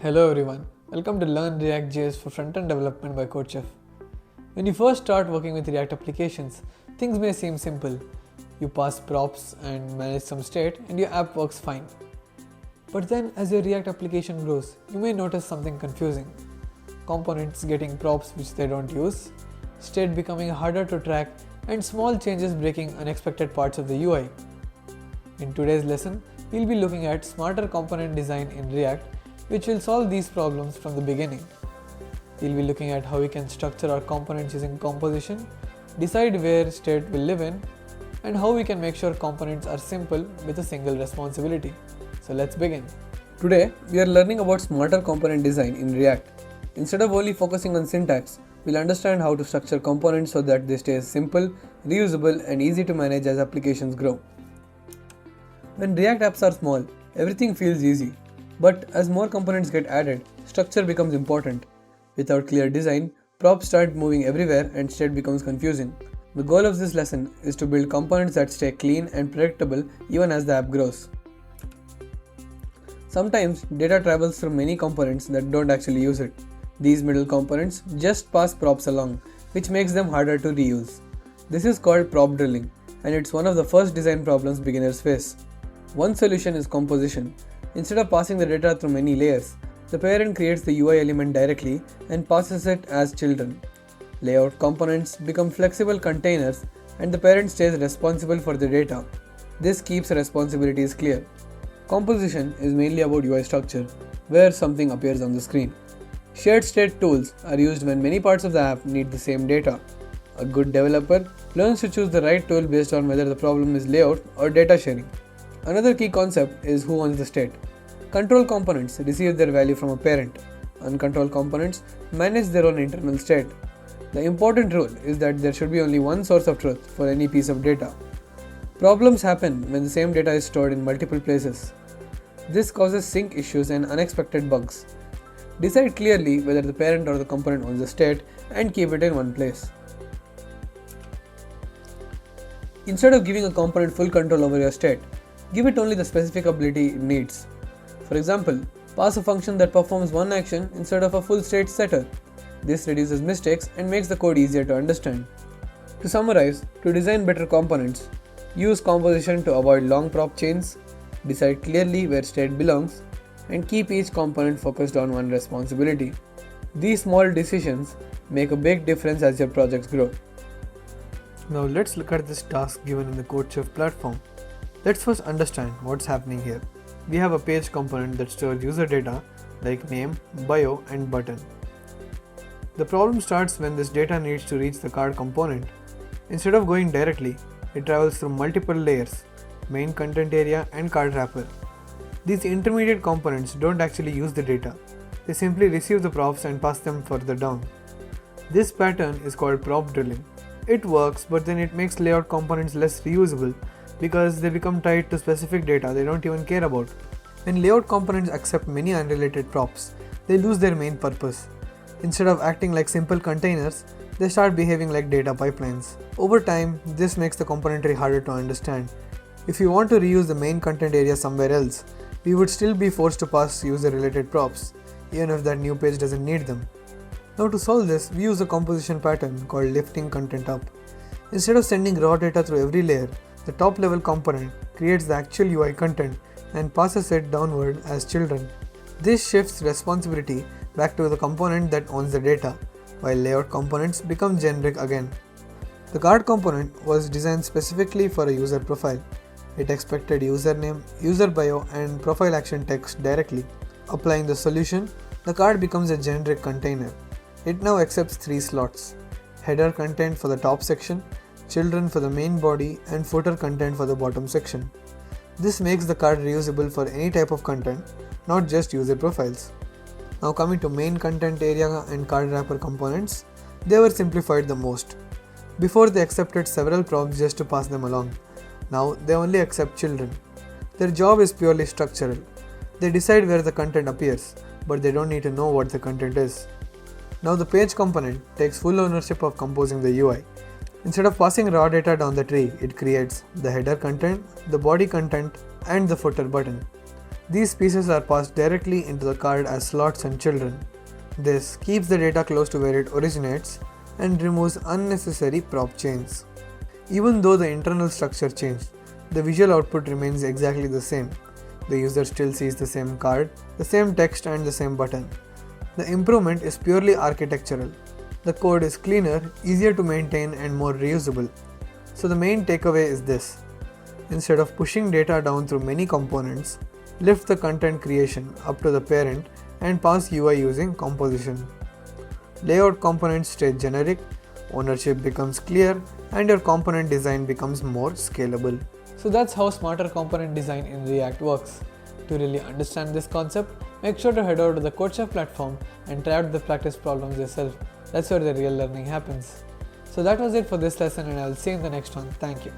Hello everyone, welcome to Learn ReactJS for Frontend Development by CodeChef. When you first start working with React applications, things may seem simple. You pass props and manage some state and your app works fine. But then as your React application grows, you may notice something confusing. Components getting props which they don't use, state becoming harder to track, and small changes breaking unexpected parts of the UI. In today's lesson, we'll be looking at smarter component design in React, which will solve these problems from the beginning. We'll be looking at how we can structure our components using composition, decide where state will live in, and how we can make sure components are simple with a single responsibility. So let's begin. Today, we are learning about smarter component design in React. Instead of only focusing on syntax, we'll understand how to structure components so that they stay simple, reusable, and easy to manage as applications grow. When React apps are small, everything feels easy. But as more components get added, structure becomes important. Without clear design, props start moving everywhere and state becomes confusing. The goal of this lesson is to build components that stay clean and predictable even as the app grows. Sometimes data travels through many components that don't actually use it. These middle components just pass props along, which makes them harder to reuse. This is called prop drilling, and it's one of the first design problems beginners face. One solution is composition. Instead of passing the data through many layers, the parent creates the UI element directly and passes it as children. Layout components become flexible containers and the parent stays responsible for the data. This keeps responsibilities clear. Composition is mainly about UI structure, where something appears on the screen. Shared state tools are used when many parts of the app need the same data. A good developer learns to choose the right tool based on whether the problem is layout or data sharing. Another key concept is who owns the state. Control components receive their value from a parent. Uncontrolled components manage their own internal state. The important rule is that there should be only one source of truth for any piece of data. Problems happen when the same data is stored in multiple places. This causes sync issues and unexpected bugs. Decide clearly whether the parent or the component owns the state and keep it in one place. Instead of giving a component full control over your state, give it only the specific ability it needs. For example, pass a function that performs one action instead of a full state setter. This reduces mistakes and makes the code easier to understand. To summarize, to design better components, use composition to avoid long prop chains, decide clearly where state belongs, and keep each component focused on one responsibility. These small decisions make a big difference as your projects grow. Now let's look at this task given in the CodeChef platform. Let's first understand what's happening here. We have a page component that stores user data like name, bio, and button. The problem starts when this data needs to reach the card component. Instead of going directly, it travels through multiple layers, main content area and card wrapper. These intermediate components don't actually use the data. They simply receive the props and pass them further down. This pattern is called prop drilling. It works, but then it makes layout components less reusable because they become tied to specific data they don't even care about. When layout components accept many unrelated props, they lose their main purpose. Instead of acting like simple containers, they start behaving like data pipelines. Over time, this makes the componentry harder to understand. If you want to reuse the main content area somewhere else, we would still be forced to pass user-related props, even if that new page doesn't need them. Now to solve this, we use a composition pattern called lifting content up. Instead of sending raw data through every layer, the top level component creates the actual UI content and passes it downward as children. This shifts responsibility back to the component that owns the data, while layout components become generic again. The card component was designed specifically for a user profile. It expected username, user bio, and profile action text directly. Applying the solution, the card becomes a generic container. It now accepts 3 slots: header content for the top section, children for the main body, and footer content for the bottom section. This makes the card reusable for any type of content, not just user profiles. Now coming to main content area and card wrapper components, they were simplified the most. Before they accepted several props just to pass them along. Now they only accept children. Their job is purely structural. They decide where the content appears, but they don't need to know what the content is. Now the page component takes full ownership of composing the UI. Instead of passing raw data down the tree, it creates the header content, the body content, and the footer button. These pieces are passed directly into the card as slots and children. This keeps the data close to where it originates and removes unnecessary prop chains. Even though the internal structure changed, the visual output remains exactly the same. The user still sees the same card, the same text, and the same button. The improvement is purely architectural. The code is cleaner, easier to maintain, and more reusable. So the main takeaway is this. Instead of pushing data down through many components, lift the content creation up to the parent and pass UI using composition. Layout components stay generic, ownership becomes clear, and your component design becomes more scalable. So that's how smarter component design in React works. To really understand this concept, make sure to head over to the CodeChef platform and try out the practice problems yourself. That's where the real learning happens. So that was it for this lesson, and I'll see you in the next one. Thank you.